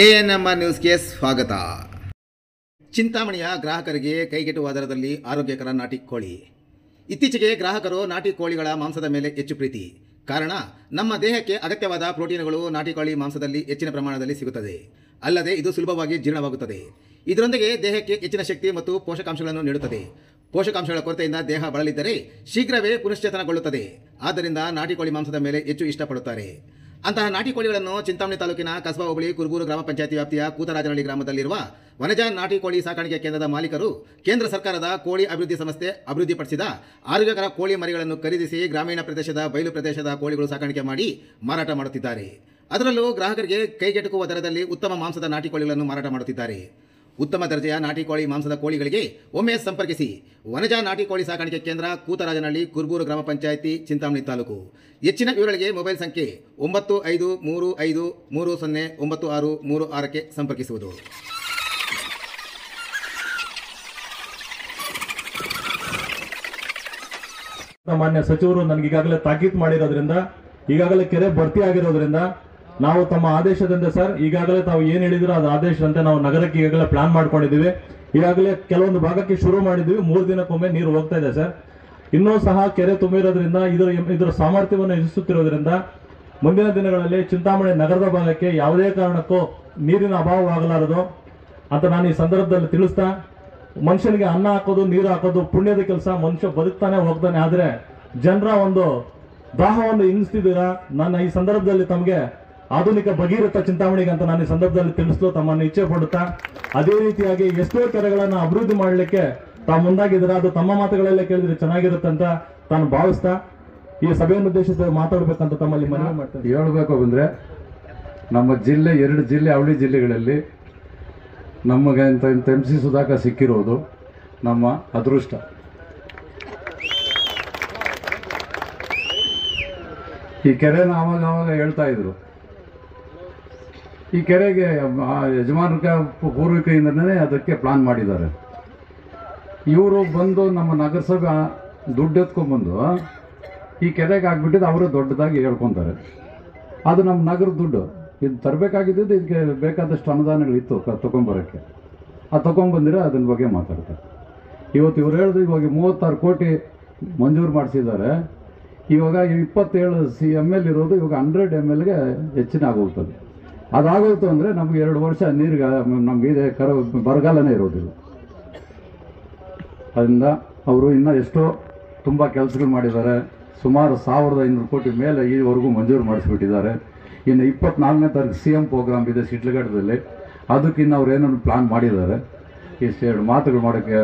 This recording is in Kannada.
ಎಎನ್ಎಂಆರ್ ನ್ಯೂಸ್ಗೆ ಸ್ವಾಗತ. ಚಿಂತಾಮಣಿಯ ಗ್ರಾಹಕರಿಗೆ ಕೈಗೆಟುವ ದರದಲ್ಲಿ ಆರೋಗ್ಯಕರ ನಾಟಿ ಕೋಳಿ. ಇತ್ತೀಚೆಗೆ ಗ್ರಾಹಕರು ನಾಟಿ ಕೋಳಿಗಳ ಮಾಂಸದ ಮೇಲೆ ಹೆಚ್ಚು ಪ್ರೀತಿ. ಕಾರಣ, ನಮ್ಮ ದೇಹಕ್ಕೆ ಅಗತ್ಯವಾದ ಪ್ರೋಟೀನುಗಳು ನಾಟಿ ಕೋಳಿ ಮಾಂಸದಲ್ಲಿ ಹೆಚ್ಚಿನ ಪ್ರಮಾಣದಲ್ಲಿ ಸಿಗುತ್ತದೆ. ಅಲ್ಲದೆ ಇದು ಸುಲಭವಾಗಿ ಜೀರ್ಣವಾಗುತ್ತದೆ. ಇದರೊಂದಿಗೆ ದೇಹಕ್ಕೆ ಹೆಚ್ಚಿನ ಶಕ್ತಿ ಮತ್ತು ಪೋಷಕಾಂಶಗಳನ್ನು ನೀಡುತ್ತದೆ. ಪೋಷಕಾಂಶಗಳ ಕೊರತೆಯಿಂದ ದೇಹ ಬಳಲಿದ್ದರೆ ಶೀಘ್ರವೇ ಪುನಶ್ಚೇತನಗೊಳ್ಳುತ್ತದೆ. ಆದ್ದರಿಂದ ನಾಟಿ ಕೋಳಿ ಮಾಂಸದ ಮೇಲೆ ಹೆಚ್ಚು ಇಷ್ಟಪಡುತ್ತಾರೆ. ಅಂತಹ ನಾಟಿ ಕೋಳಿಗಳನ್ನು ಚಿಂತಾಮಣಿ ತಾಲೂಕಿನ ಕಸಬಾ ಹೋಬಳಿ ಕುರುಬೂರು ಗ್ರಾಮ ಪಂಚಾಯತಿ ವ್ಯಾಪ್ತಿಯ ಕೂತರಾಜನಹಳ್ಳಿ ಗ್ರಾಮದಲ್ಲಿರುವ ವನಜಾ ನಾಟಿ ಕೋಳಿ ಸಾಕಾಣಿಕೆ ಕೇಂದ್ರದ ಮಾಲೀಕರು ಕೇಂದ್ರ ಸರ್ಕಾರದ ಕೋಳಿ ಅಭಿವೃದ್ಧಿ ಸಂಸ್ಥೆ ಅಭಿವೃದ್ಧಿಪಡಿಸಿದ ಆರೋಗ್ಯಕರ ಕೋಳಿ ಮರಿಗಳನ್ನು ಖರೀದಿಸಿ ಗ್ರಾಮೀಣ ಪ್ರದೇಶದ ಬಯಲು ಪ್ರದೇಶದ ಕೋಳಿಗಳು ಸಾಕಾಣಿಕೆ ಮಾಡಿ ಮಾರಾಟ ಮಾಡುತ್ತಿದ್ದಾರೆ. ಅದರಲ್ಲೂ ಗ್ರಾಹಕರಿಗೆ ಕೈಗೆಟುಕುವ ದರದಲ್ಲಿ ಉತ್ತಮ ಮಾಂಸದ ನಾಟಿ ಕೋಳಿಗಳನ್ನು ಮಾರಾಟ ಮಾಡುತ್ತಿದ್ದಾರೆ. ಉತ್ತಮ ದರ್ಜೆಯ ನಾಟಿ ಕೋಳಿ ಮಾಂಸದ ಕೋಳಿಗಳಿಗೆ ಒಮ್ಮೆ ಸಂಪರ್ಕಿಸಿ. ವನಜಾ ನಾಟಿ ಕೋಳಿ ಸಾಕಾಣಿಕೆ ಕೇಂದ್ರ, ಕೂತರಾಜನಹಳ್ಳಿ, ಕುರುಬೂರು ಗ್ರಾಮ ಪಂಚಾಯತಿ, ಚಿಂತಾಮಣಿ ತಾಲೂಕು. ಹೆಚ್ಚಿನ ವಿವರಗಳಿಗೆ ಮೊಬೈಲ್ ಸಂಖ್ಯೆ 9535309636ಕ್ಕೆ ಸಂಪರ್ಕಿಸುವುದು. ಮಾನ್ಯ ಸಚಿವರು ನನಗೆ ಈಗಾಗಲೇ ತಾಕೀತು ಮಾಡಿರೋದ್ರಿಂದ, ಈಗಾಗಲೇ ಕೆರೆ ಭರ್ತಿ ಆಗಿರೋದ್ರಿಂದ ನಾವು ತಮ್ಮ ಆದೇಶದಂತೆ ಸರ್, ಈಗಾಗಲೇ ತಾವು ಏನು ಹೇಳಿದ್ರು ಅದು ಆದೇಶದಂತೆ ನಾವು ನಗರಕ್ಕೆ ಈಗಾಗಲೇ ಪ್ಲಾನ್ ಮಾಡ್ಕೊಂಡಿದ್ದೀವಿ. ಈಗಾಗಲೇ ಕೆಲವೊಂದು ಭಾಗಕ್ಕೆ ಶುರು ಮಾಡಿದ್ದೀವಿ. 3 ದಿನಕ್ಕೊಮ್ಮೆ ನೀರು ಹೋಗ್ತಾ ಇದೆ ಸರ್. ಇನ್ನೂ ಸಹ ಕೆರೆ ತುಂಬಿರೋದ್ರಿಂದ ಇದರ ಸಾಮರ್ಥ್ಯವನ್ನು ಹೆಚ್ಚಿಸುತ್ತಿರೋದ್ರಿಂದ ಮುಂದಿನ ದಿನಗಳಲ್ಲಿ ಚಿಂತಾಮಣಿ ನಗರದ ಭಾಗಕ್ಕೆ ಯಾವುದೇ ಕಾರಣಕ್ಕೂ ನೀರಿನ ಅಭಾವವಾಗಲಾರದು ಅಂತ ನಾನು ಈ ಸಂದರ್ಭದಲ್ಲಿ ತಿಳಿಸ್ತಾ, ಮನುಷ್ಯನಿಗೆ ಅನ್ನ ಹಾಕೋದು, ನೀರು ಹಾಕೋದು ಪುಣ್ಯದ ಕೆಲಸ. ಮನುಷ್ಯ ಬದುಕ್ತಾನೆ ಹೋಗ್ತಾನೆ. ಆದರೆ ಜನರ ಒಂದು ದಾಹವನ್ನು ಹಿಂಗಿಸ್ತಿದ್ದೀರಾ. ನನ್ನ ಈ ಸಂದರ್ಭದಲ್ಲಿ ತಮಗೆ ಆಧುನಿಕ ಭಗೀರಥ ಚಿಂತಾಮಣಿಗೆ ಅಂತ ನಾನು ಈ ಸಂದರ್ಭದಲ್ಲಿ ತಿಳಿಸಲು ತಮ್ಮನ್ನು ಇಚ್ಛೆ ಪಡುತ್ತಾ, ಅದೇ ರೀತಿಯಾಗಿ ಎಷ್ಟೋ ಕೆರೆಗಳನ್ನು ಅಭಿವೃದ್ಧಿ ಮಾಡಲಿಕ್ಕೆ ತಾವು ಮುಂದಾಗಿದ್ದೀರಾ. ಅದು ತಮ್ಮ ಮಾತುಗಳಲ್ಲೇ ಕೇಳಿದ್ರೆ ಚೆನ್ನಾಗಿರುತ್ತೆ ಅಂತ ತಾನು ಭಾವಿಸ್ತಾ ಈ ಸಭೆಯನ್ನು ಉದ್ದೇಶಿಸಿ ಮಾತಾಡಬೇಕಂತ ತಮ್ಮಲ್ಲಿ ಮನವಿ ಮಾಡ್ತೇನೆ. ಹೇಳಬೇಕು ಅಂದರೆ, ನಮ್ಮ ಜಿಲ್ಲೆ 2 ಜಿಲ್ಲೆ ಅವಳಿ ಜಿಲ್ಲೆಗಳಲ್ಲಿ ನಮಗೆ ಇಂಥ MC ಸುಧಾಕರ್ ಸಿಕ್ಕಿರೋದು ನಮ್ಮ ಅದೃಷ್ಟ. ಈ ಕೆರೆನ ಆವಾಗ ಹೇಳ್ತಾ ಇದ್ರು, ಈ ಕೆರೆಗೆ ಯಜಮಾನರ ಪೂರ್ವಿಕೆಯಿಂದನೇ ಅದಕ್ಕೆ ಪ್ಲಾನ್ ಮಾಡಿದ್ದಾರೆ. ಇವರು ಬಂದು ನಮ್ಮ ನಗರಸಭೆ ದುಡ್ಡು ಎತ್ಕೊಂಡ್ಬಂದು ಈ ಕೆರೆಗೆ ಹಾಕ್ಬಿಟ್ಟಿದ್ದು ಅವರು ದೊಡ್ಡದಾಗಿ ಹೇಳ್ಕೊತಾರೆ. ಅದು ನಮ್ಮ ನಗರದ ದುಡ್ಡು. ಇದು ತರಬೇಕಾಗಿದ್ದು, ಇದಕ್ಕೆ ಬೇಕಾದಷ್ಟು ಅನುದಾನಗಳಿತ್ತು ತೊಗೊಂಬರೋಕ್ಕೆ. ಅದು ತೊಗೊಂಬಂದಿರೋ ಅದನ್ನ ಬಗ್ಗೆ ಮಾತಾಡ್ತಾರೆ. ಇವತ್ತು ಇವ್ರು ಹೇಳಿದ್ರು, ಇವಾಗ 36 ಕೋಟಿ ಮಂಜೂರು ಮಾಡಿಸಿದ್ದಾರೆ. ಇವಾಗ 27 ML ಇರೋದು ಇವಾಗ 100 MLಗೆ ಹೆಚ್ಚಿನ ಆಗೋಗ್ತದೆ. ಅದಾಗೋಯ್ತು ಅಂದರೆ ನಮ್ಗೆ 2 ವರ್ಷ ನೀರಿಗೆ ನಮ್ಗೆ ಇದೆ ಬರಗಾಲನೇ ಇರೋದಿಲ್ಲ. ಅದರಿಂದ ಅವರು ಇನ್ನೂ ಎಷ್ಟೋ ತುಂಬ ಕೆಲಸಗಳು ಮಾಡಿದ್ದಾರೆ. ಸುಮಾರು 1500 ಕೋಟಿ ಮೇಲೆ ಈವರೆಗೂ ಮಂಜೂರು ಮಾಡಿಸ್ಬಿಟ್ಟಿದ್ದಾರೆ. ಇನ್ನು 24ನೇ ತಾರೀಕು CM ಪ್ರೋಗ್ರಾಮ್ ಇದೆ ಶಿಡ್ಲಘಟ್ಟದಲ್ಲಿ. ಅದಕ್ಕಿನ್ನು ಅವ್ರು ಏನೋ ಪ್ಲಾನ್ ಮಾಡಿದ್ದಾರೆ. ಇಷ್ಟು 2 ಮಾತುಗಳು ಮಾಡೋಕ್ಕೆ